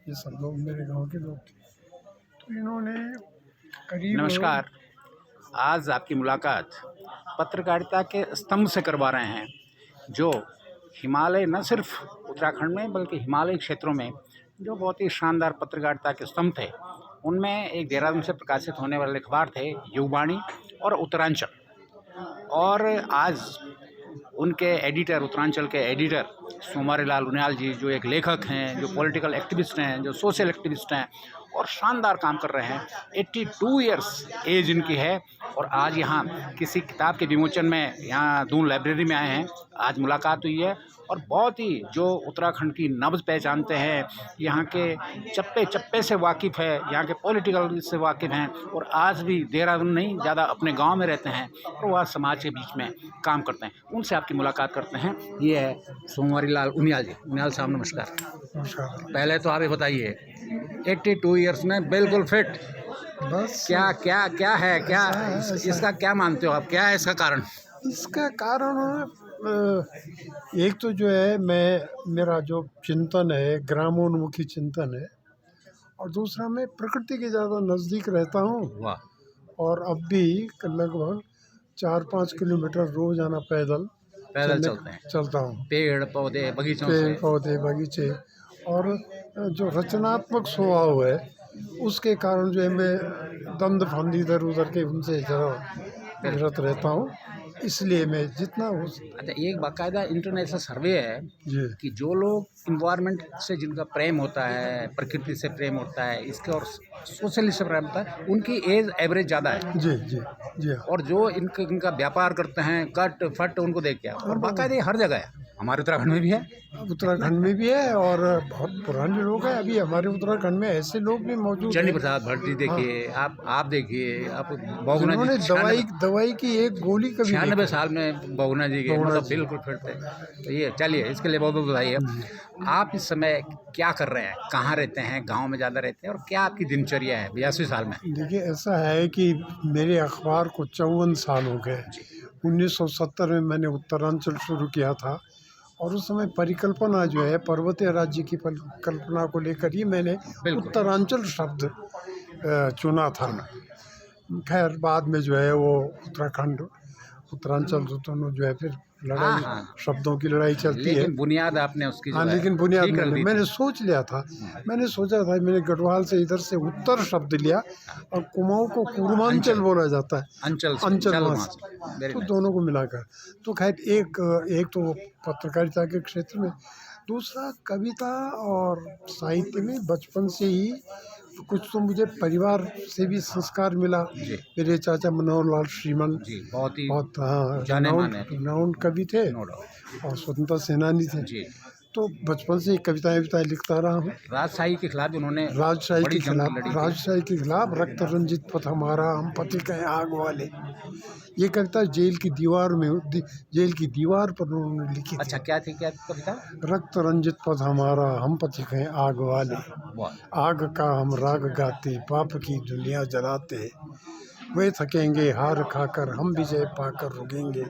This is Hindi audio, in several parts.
ये सब लोग मेरे गांव के लोग थे। तो इन्होंने करीब नमस्कार। आज आपकी मुलाकात पत्रकारिता के स्तंभ से करवा रहे हैं, जो हिमालय न सिर्फ उत्तराखंड में बल्कि हिमालयी क्षेत्रों में जो बहुत ही शानदार पत्रकारिता के स्तंभ थे, उनमें एक देहरादून से प्रकाशित होने वाले अखबार थे युगवाणी और उत्तरांचल। और आज उनके एडिटर, उत्तरांचल के एडिटर सोमारी लाल उनियाल जी, जो एक लेखक हैं, जो पॉलिटिकल एक्टिविस्ट हैं, जो सोशल एक्टिविस्ट हैं और शानदार काम कर रहे हैं। 82 इयर्स एज इनकी है और आज यहाँ किसी किताब के विमोचन में यहाँ दून लाइब्रेरी में आए हैं। आज मुलाकात हुई है और बहुत ही जो उत्तराखंड की नब्ज़ पहचानते हैं, यहाँ के चप्पे चप्पे से वाकिफ़ है, यहाँ के पॉलिटिकल से वाकिफ़ हैं और आज भी देहरादून नहीं, ज़्यादा अपने गांव में रहते हैं और वह समाज के बीच में काम करते हैं। उनसे आपकी मुलाकात करते हैं। ये है सोमारी लाल उनियाल जी। उनियाल साहब नमस्कार। नमस्कार। पहले तो आप ये बताइए, 82 इयर्स में बिल्कुल फिट, बस क्या क्या क्या है, क्या इसका क्या मानते हो आप, क्या है इसका कारण? इसका कारण एक तो जो है मेरा जो चिंतन है ग्रामोन्मुखी चिंतन है, और दूसरा मैं प्रकृति के ज़्यादा नज़दीक रहता हूँ। वाह। और अब भी लगभग 4-5 किलोमीटर रोज़ाना पैदल चलता हूँ। पेड़ पौधे बगीचों पेड़ से। पौधे बगीचे और जो रचनात्मक स्वभाव है उसके कारण जो है मैं दंड फंद इधर उधर के उनसे ज़रा निरत रहता हूँ, इसलिए मैं जितना हो। अच्छा, एक बाकायदा इंटरनेशनल सर्वे है जी कि जो लोग इन्वायरमेंट से जिनका प्रेम होता है, प्रकृति से प्रेम होता है, इसके और सोशली से प्रेम होता है, उनकी एज एवरेज ज़्यादा है। जी जी जी हाँ। और जो इनका व्यापार करते हैं, कट फट, उनको देख के और बाकायदा हर जगह है, हमारे उत्तराखंड में भी है। उत्तराखंड में भी है और बहुत पुराने लोग हैं। अभी हमारे उत्तराखंड में ऐसे लोग भी मौजूद चंडी हैं। प्रसाद भट्ट जी देखिए, आप देखिए, आप बहुगुणा जिन्होंने जी दवाई की एक गोली कभी 96 साल में बहुगुणा जी के मतलब बिल्कुल फिट थे। तो ये चलिए, इसके लिए बहुत बहुत बधाई है। आप इस समय क्या कर रहे हैं, कहाँ रहते हैं, गांव में ज़्यादा रहते हैं और क्या आपकी दिनचर्या है 82 साल में? देखिए, ऐसा है कि मेरे अखबार को 54 साल हो गए। 1970 में मैंने उत्तरांचल शुरू किया था और उस समय परिकल्पना जो है पर्वतीय राज्य की कल्पना को लेकर ही मैंने उत्तरांचल शब्द चुना था। खैर बाद में जो है वो उत्तरांचल दोनों जो है फिर लड़ाई, शब्दों की लड़ाई चलती है। लेकिन बुनियाद आपने उसकी हाँ, लेकिन बुनियाद मैंने सोच लिया था। मैंने सोचा था, मैंने गढ़वाल से इधर से उत्तर शब्द लिया और कुमाऊं को पूर्वांचल बोला जाता है, अंचल तो दोनों को मिलाकर। तो खैर एक तो पत्रकारिता के क्षेत्र में, दूसरा कविता और साहित्य में बचपन से ही कुछ तो मुझे परिवार से भी संस्कार मिला। मेरे चाचा मनोहर लाल श्रीमल बहुत रिनाउंड कवि थे और स्वतंत्रता सेनानी थे। तो बचपन से कविताएं लिखता रहा हूँ। राजशाही के खिलाफ उन्होंने राजशाही के खिलाफ रक्त रंजित पथ हमारा, हम पति कहें आग वाले, ये कविता जेल की दीवार पर उन्होंने लिखी थी। अच्छा, क्या थी कविता? रक्त रंजित पथ हमारा, हम पति कहें आग वाले, आग का हम राग गाते, पाप की दुनिया जलाते, वे थकेंगे हार खाकर, हम विजय पाकर रुकेंगे।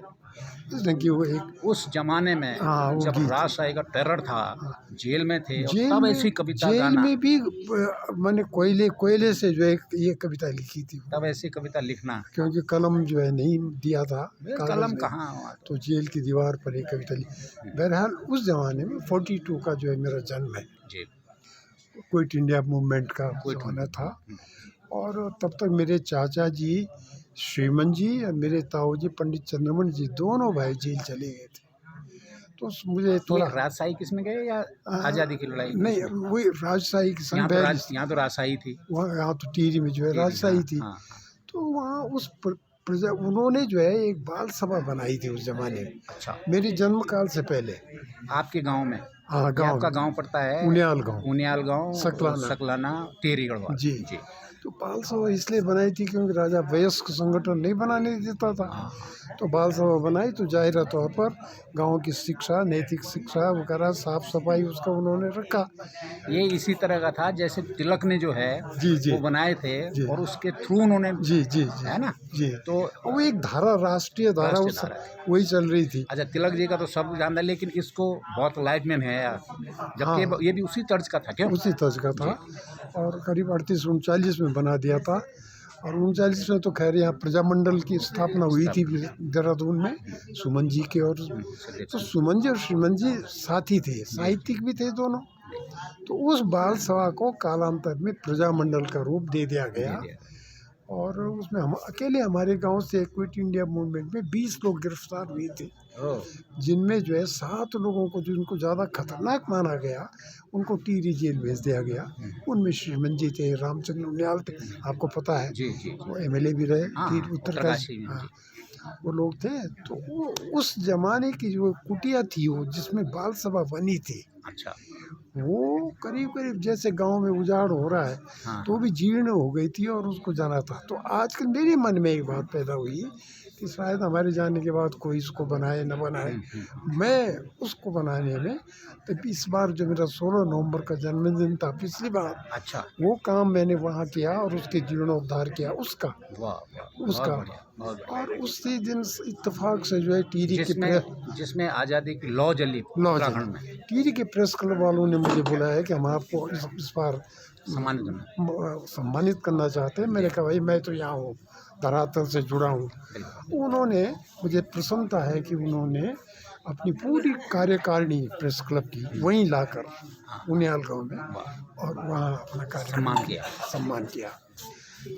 कि वो एक उस जमाने में जब राजशाही का टेरर था, जेल में थे, तब ऐसी कविता जेल में भी मैंने कोयले से जो है ये कविता लिखी थी। तब ऐसी कविता लिखना, क्योंकि कलम जो है नहीं दिया था, कलम कहाँ, तो जेल की दीवार पर एक कविता लिखी। बहरहाल उस जमाने में 42 का जो है मेरा जन्म है, क्विट इंडिया मूवमेंट का जमाना था। और तब तक मेरे चाचा जी श्रीमन जी और मेरे ताऊ जी पंडित चंद्रमण जी, दोनों भाई जेल चले गए थे। तो मुझे थोड़ा राजशाही किसमें गए या आज़ादी की लड़ाई? नहीं, वही राजशाही की सन यहाँ तो राजशाही थी, यहाँ तो टिहरी में जो है राजशाही थी। तो वहाँ उस उन्होंने जो है एक बाल सभा बनाई थी उस जमाने में। अच्छा, मेरे जन्म काल से पहले आपके गांव में? हाँ, गांव आपका गांव पड़ता है उनियाल गांव, सकलाना, टिहरी गढ़वाल जी। तो बाल सभा इसलिए बनाई थी क्योंकि राजा वयस्क संगठन नहीं बनाने देता था, तो बाल सभा बनाई तो जाहिर तौर पर गांव की शिक्षा, नैतिक शिक्षा वगैरह, साफ सफाई उसका उन्होंने रखा। ये इसी तरह का था जैसे तिलक ने जो है जी जी वो बनाए थे जी और उसके थ्रू उन्होंने, जी जी जी है ना? जी, तो वो एक धारा, राष्ट्रीय धारा राष्ट्रीय उस धारा है। वही चल रही थी। अच्छा, तिलक जी का तो सब जानता है, लेकिन इसको बहुत लाइफ में है यार, जबकि हाँ, ये भी उसी तर्ज का था क्यों? उसी तर्ज का था और करीब 38-39 में बना दिया था। और 39 में तो खैर यहाँ प्रजामंडल की स्थापना हुई थी देहरादून में, सुमन जी के। और तो सुमन जी और श्रीमन जी साथी थे, साहित्यिक भी थे दोनों। तो उस बाल सभा को कालांतर में प्रजामंडल का रूप दे दिया गया और उसमें हम अकेले, हमारे गांव से क्विट इंडिया मूवमेंट में 20 लोग गिरफ्तार हुए थे, जिनमें जो है 7 लोगों को जिनको ज़्यादा खतरनाक माना गया उनको टिहरी जेल भेज दिया गया। उनमें श्रीमन जी थे, रामचंद्र उनियाल थे, आपको पता है, जी जी, वो एमएलए भी रहे हाँ, टिहरी उत्तरकाशी। उत्तरकाशी में, हाँ, वो लोग थे। तो वो उस जमाने की जो कुटिया थी वो जिसमें बाल सभा बनी थी, अच्छा, वो करीब करीब जैसे गांव में उजाड़ हो रहा है हाँ, तो भी जीर्ण हो गई थी और उसको जाना था। तो आजकल मेरे मन में एक बात पैदा हुई कि शायद हमारे जाने के बाद कोई इसको बनाए न बनाए, मैं उसको बनाने में, तो इस बार जो मेरा 16 नवंबर का जन्मदिन था पिछली बार, अच्छा, वो काम मैंने वहाँ किया और उसके जीर्णोद्धार किया उसका वाह वाह, उसका बहुत बढ़िया, बहुत बढ़िया। और उसी दिन इत्तेफाक से जो है टिहरी के जिसमें आज़ादी की लौ जली उत्तराखंड में, टिहरी के प्रेस क्लब वालों ने मुझे बुलाया कि हम आपको इस बार सम्मानित करना। सम्मानित करना चाहते हैं। मैंने कहा भाई मैं तो यहाँ हूँ, धरातल से जुड़ा हूँ। उन्होंने, मुझे प्रसन्नता है कि उन्होंने अपनी पूरी कार्यकारिणी प्रेस क्लब की वहीं लाकर उनियाल गांव में और वहाँ अपना सम्मान किया।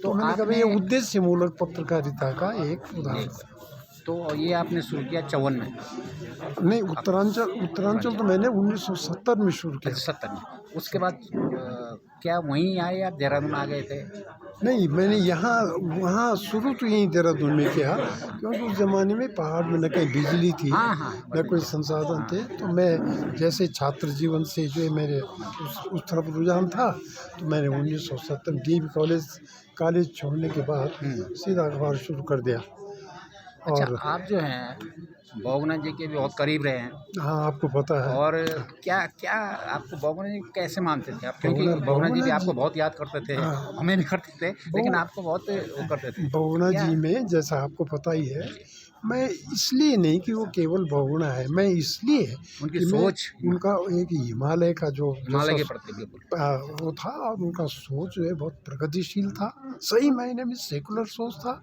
तो मैंने कहा भाई ये उद्देश्यमूलक पत्रकारिता का एक उदाहरण। तो ये आपने शुरू किया 54 में? नहीं, उत्तरांचल तो मैंने 1970 में शुरू किया। 70 में। उसके बाद क्या वहीं आए या देहरादून आ गए थे? नहीं, मैंने यहाँ वहाँ शुरू तो यहीं देहरादून में किया, क्योंकि उस ज़माने में पहाड़ में न कहीं बिजली थी, न कोई संसाधन थे। तो मैं जैसे छात्र जीवन से जो है मेरे उस तरफ रुझान था, तो मैंने 1970 में डीएवी कॉलेज छोड़ने के बाद सीधा अखबार शुरू कर दिया। अच्छा, और आप जो हैं बहुगुणा जी के भी बहुत करीब रहे हैं। हाँ, आपको पता है। और क्या क्या आपको बहुगुणा जी कैसे मानते थे आप? क्योंकि बहुगुणा जी भी आपको बहुत याद करते थे, हमें भी करते थे, लेकिन आपको बहुत वो करते थे। बहुगुणा जी में, जैसा आपको पता ही है, मैं इसलिए नहीं कि वो केवल बहुगुणा है, मैं इसलिए उनकी कि सोच, उनका एक हिमालय का जो हिमालय के प्रति बिल्कुल वो था और उनका सोच जो है बहुत प्रगतिशील था, सही मायने में सेकुलर सोच था।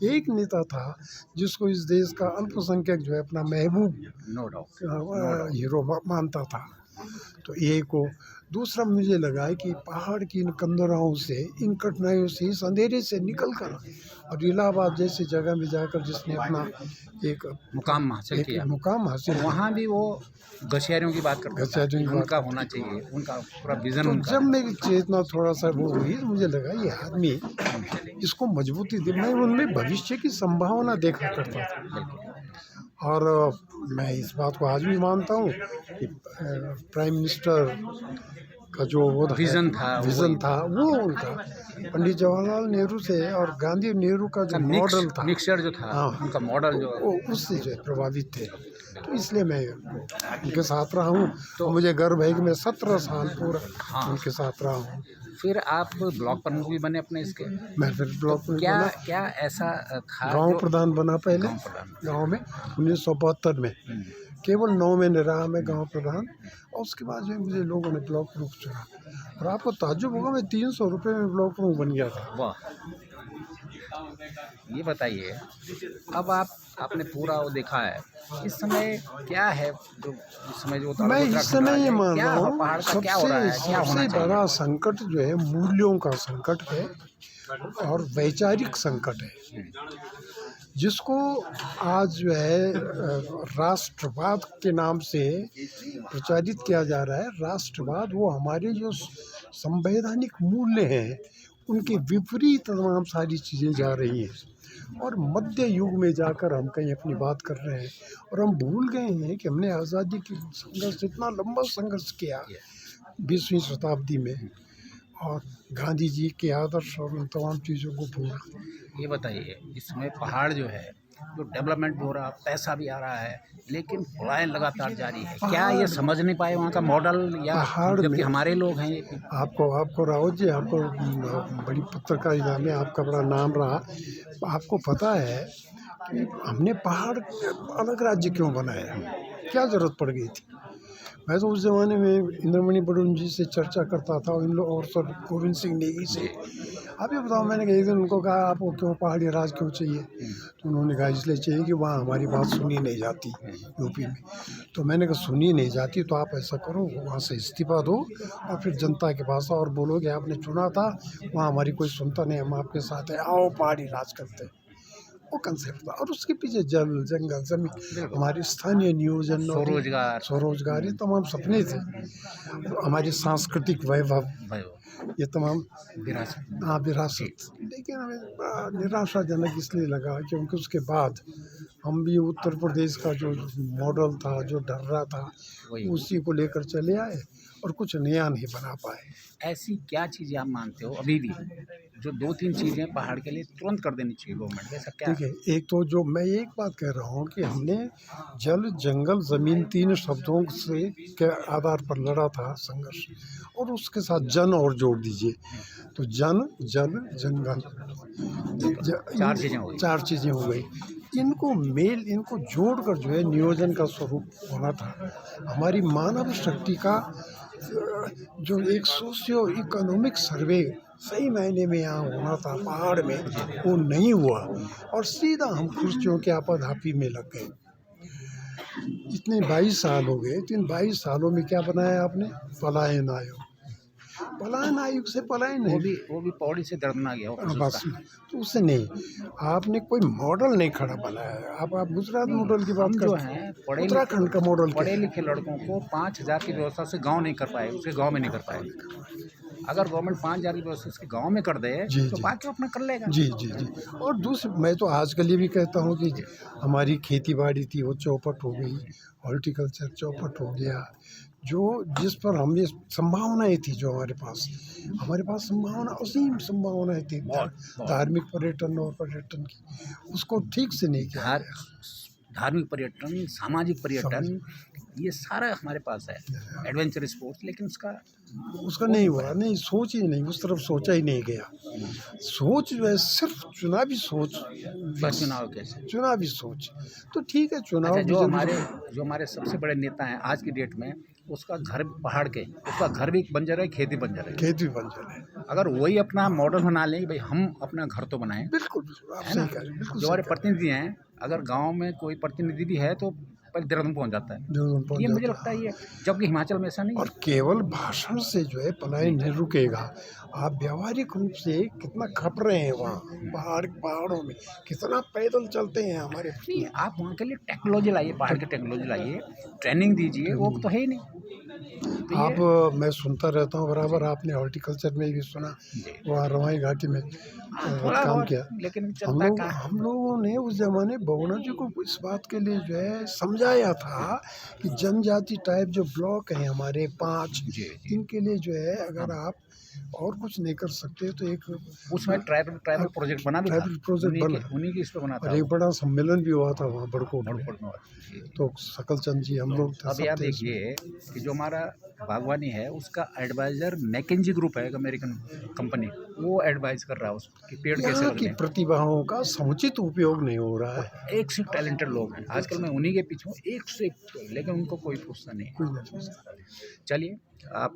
एक नेता था जिसको इस देश का अल्पसंख्यक जो है अपना महबूब, नो डाउट, हीरो मानता था। तो एक को दूसरा मुझे लगा है कि पहाड़ की इन कंदराओं से, इन कठिनाइयों से, इस अंधेरे से निकल कर और इलाहाबाद जैसी जगह में जाकर जिसने अपना एक मुकाम हासिल किया, वहाँ भी वो घसियारियों की बात करता था, उनका होना चाहिए, उनका पूरा विजन। तो जब मेरी चेतना थोड़ा सा वो हुई तो मुझे लगा ये आदमी, इसको मजबूती दे, मैं उनमें भविष्य की संभावना देखा करता था। और मैं इस बात को आज भी मानता हूँ कि प्राइम मिनिस्टर का जो वो विज़न था वो उनका पंडित जवाहरलाल नेहरू से और गांधी और नेहरू का जो मॉडल था, मिक्सचर जो था, उनका मॉडल जो वो उससे जो प्रभावित थे। तो इसलिए मैं उनके साथ रहा हूँ। तो मुझे गर्व है कि मैं 17 साल पूरा उनके साथ रहा हूँ। फिर आप ब्लॉक प्रमुख भी बने अपने इसके? मैं फिर ब्लॉक प्रमुख बना। क्या ऐसा था? गांव प्रधान बना पहले, गांव में 1972 में केवल 9 महीने रहा मैं गांव प्रधान, और उसके बाद जो मुझे लोगों ने ब्लॉक प्रमुख चुना। और आपको ताज्जुब होगा, मैं 300 रुपये में ब्लॉक प्रमुख बन गया था। वाह! ये बताइए, अब आपने पूरा वो देखा है, इस समय क्या है जो इस समय जो मैं इस समय ये मान रहा हूँ सबसे बड़ा संकट जो है मूल्यों का संकट है और वैचारिक संकट है, जिसको आज जो है राष्ट्रवाद के नाम से प्रचारित किया जा रहा है। राष्ट्रवाद वो हमारे जो संवैधानिक मूल्य हैं उनके विपरीत तमाम सारी चीज़ें जा रही हैं, और मध्य युग में जाकर हम कहीं अपनी बात कर रहे हैं और हम भूल गए हैं कि हमने आज़ादी की संघर्ष, इतना लंबा संघर्ष किया 20वीं शताब्दी में, और गांधी जी के आदर्श और उन तमाम चीज़ों को भूल। ये बताइए, इस समय पहाड़ जो है, जो डेवलपमेंट भी हो रहा, पैसा भी आ रहा है, लेकिन पलायन लगातार जारी है। क्या ये समझ नहीं पाए वहाँ का मॉडल, या पहाड़ जबकि में हमारे लोग हैं ये? आपको रावत जी, आपको बड़ी पत्रकारिता में आपका बड़ा नाम रहा। आपको पता है कि हमने पहाड़ अलग राज्य क्यों बनाया, क्या ज़रूरत पड़ गई थी? मैं तो उस ज़माने में इंद्रमणि बड़ुन जी से चर्चा करता था, इन लोग और सर गोविंद सिंह नेगी से। आप ये बताओ, मैंने एक दिन उनको कहा आपको क्यों पहाड़ी राज क्यों चाहिए? तो उन्होंने कहा इसलिए चाहिए कि वहाँ हमारी बात सुनी नहीं जाती यूपी में। तो मैंने कहा सुनी नहीं जाती तो आप ऐसा करो, वहाँ से इस्तीफा दो और फिर जनता के पास आओ और बोलो कि आपने चुना था, वहाँ हमारी कोई सुनता नहीं, हम आपके साथ हैं, आओ पहाड़ी राज करते हैं। वो कंसेप्ट था, और उसके पीछे जल जंगल जमीन, हमारे स्थानीय नियोजन, स्वरोजगार, ये तमाम सपने थे। हमारी सांस्कृतिक वैभव, ये तमाम विरासत। लेकिन हमें बड़ा निराशाजनक इसलिए लगा क्योंकि उसके बाद हम भी उत्तर प्रदेश का जो मॉडल था, जो डर्रा था, उसी को लेकर चले आए और कुछ नया नहीं बना पाए। ऐसी क्या चीज़ें आप मानते हो अभी भी, जो 2-3 चीज़ें पहाड़ के लिए तुरंत कर देनी चाहिए गवर्नमेंट? ऐसा क्या? देखिए, एक तो जो मैं एक बात कह रहा हूँ कि हमने जल जंगल ज़मीन 3 शब्दों से के आधार पर लड़ा था संघर्ष, और उसके साथ जन और जोड़ दीजिए तो जन जल जंगल, 4 चीज़ें हो गई। 4 चीज़ें हो गई। इनको जोड़कर जो है नियोजन का स्वरूप होना था। हमारी मानव शक्ति का जो एक सोशियो इकोनॉमिक सर्वे सही मायने में यहाँ होना था पहाड़ में, वो नहीं हुआ और सीधा हम कुर्सियों के आपाधापी में लग गए। इतने 22 साल हो गए, तो इन 22 सालों में क्या बनाया आपने? पलायन आयोग। पलायन आयोग से पलायन नहीं, वो भी पौड़ी से दर्दना गया बस, तो उससे नहीं, आपने कोई मॉडल नहीं खड़ा बनाया। आप गुजरात मॉडल की बात करते हैं, उत्तराखंड का मॉडल, पढ़े लिखे लड़कों को 5,000 की व्यवस्था से गांव नहीं कर पाए, उसके गांव में नहीं कर पाए। अगर गवर्नमेंट 5,000 की व्यवस्था उसके गांव में कर दे तो बाकी अपना कर लेगा। जी। और दूसरी, मैं तो आज के लिए भी कहता हूँ कि हमारी खेती बाड़ी थी वो चौपट हो गई, हॉर्टिकल्चर चौपट हो गया, जो जिस पर हमने संभावनाएं थी, जो हमारे पास संभावना, असीम संभावनाएं थी धार्मिक पर्यटन और पर्यटन की, उसको ठीक से नहीं किया। धार्मिक पर्यटन, सामाजिक पर्यटन, ये सारा हमारे पास है, एडवेंचर स्पोर्ट्स, लेकिन उसका नहीं हुआ, नहीं, सोच ही नहीं, उस तरफ सोचा ही नहीं गया। सोच जो है सिर्फ चुनावी सोच, चुनावी सोच तो ठीक है, चुनाव। अच्छा, जो हमारे सबसे बड़े नेता हैं आज की डेट में, उसका घर पहाड़ के, उसका घर भी बंजर है, खेती बंजर है। अगर वही अपना मॉडल बना लें, भाई हम अपना घर तो बनाएं। बिल्कुल आप सही कह रहे हैं। जो हमारे प्रतिनिधि हैं, अगर गांव में कोई प्रतिनिधि भी है तो पर देहरादून पहुंच जाता है, ये मुझे लगता है ये, जबकि हिमाचल में ऐसा नहीं है। और केवल भाषण से जो है पलायन नहीं रुकेगा। आप व्यावहारिक रूप से कितना खप रहे हैं वहाँ पहाड़ों में, कितना पैदल चलते हैं हमारे। नहीं, आप वहाँ के लिए टेक्नोलॉजी लाइए, पहाड़ की टेक्नोलॉजी लाइए, ट्रेनिंग दीजिए, वो तो है ही नहीं। तो मैं सुनता रहता हूँ बराबर, आपने हॉर्टिकल्चर में भी सुना, वहाँ रवाई घाटी में काम किया। लेकिन हम लोगों ने उस जमाने बगुना जी को इस बात के लिए जो है समझाया था कि जनजाति टाइप जो ब्लॉक हैं हमारे 5, इनके लिए जो है अगर आप और कुछ नहीं कर सकते तो एक उसमें ट्राइबल प्रोजेक्ट बना, उन्हीं की इस पे बना था। और एक बड़ा सम्मेलन भी हुआ था वहाँ बड़कोट में, तो सकल चंद जी हम लोग थे। अब याद देखिए कि जो हमारा बागवानी है उसका एडवाइजर मैकेंजी ग्रुप है, एक अमेरिकन कंपनी, वो एडवाइज कर रहा है उसकी पेड़ कैसे लगने। की प्रतिभाओं का समुचित उपयोग नहीं हो रहा है। एक से टैलेंटेड लोग हैं आजकल, मैं उन्हीं के पीछे हूँ, एक से एक, लेकिन उनको कोई पूछता नहीं है। चलिए, आप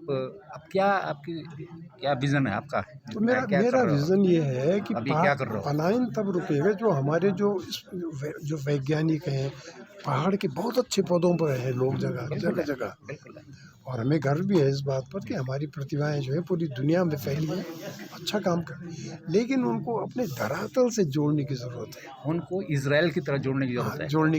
क्या विजन है आपका? तो मेरा विजन ये है कि अभी क्या कर रहे हो? पलायन तब रुकेगा जो हमारे जो वैज्ञानिक हैं, पहाड़ के बहुत अच्छे पदों पर हैं लोग, जगह, और हमें गर्व भी है इस बात पर कि हमारी प्रतिभाएं जो है पूरी दुनिया में फैली हैं, अच्छा काम कर रही हैं, लेकिन उनको अपने धरातल से जोड़ने की ज़रूरत है। उनको इजराइल की तरह जोड़ने की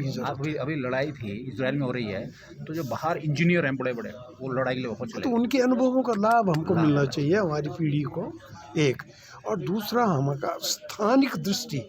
ज़रूरत है। अभी लड़ाई थी इजराइल में हो रही है, तो जो बाहर इंजीनियर हैं बड़े वो लड़ाई के लिए वापस चले, तो उनके अनुभवों का लाभ हमको मिलना चाहिए, हमारी पीढ़ी को, एक। और दूसरा, हमारा स्थानिक दृष्टि,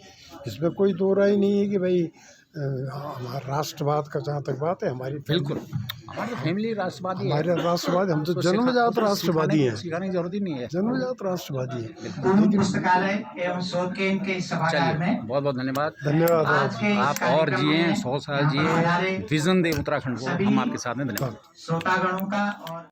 इसमें कोई दो राय नहीं है कि भाई हमारा राष्ट्रवाद का जहाँ तक बात है हमारी, बिल्कुल हमारी तो फैमिली राष्ट्रवादी है। हमारे राष्ट्रवादी, हम तो जन्मजात राष्ट्रवादी हैं, सिखाने की जरूरत ही नहीं है। जन्मजात राष्ट्रवादी हैं। पूर्ण पुस्तकालय एवं शोध केंद्र के इस सभागार चलिए, में बहुत बहुत धन्यवाद। धन्यवाद आज के इस आप और कार्यक्रम जिए, में 100 साल जिए, हमारे विजन दे उत्तराखंड को, सभी हम आपके साथ में। धन्यवाद। श्रोतागणों का और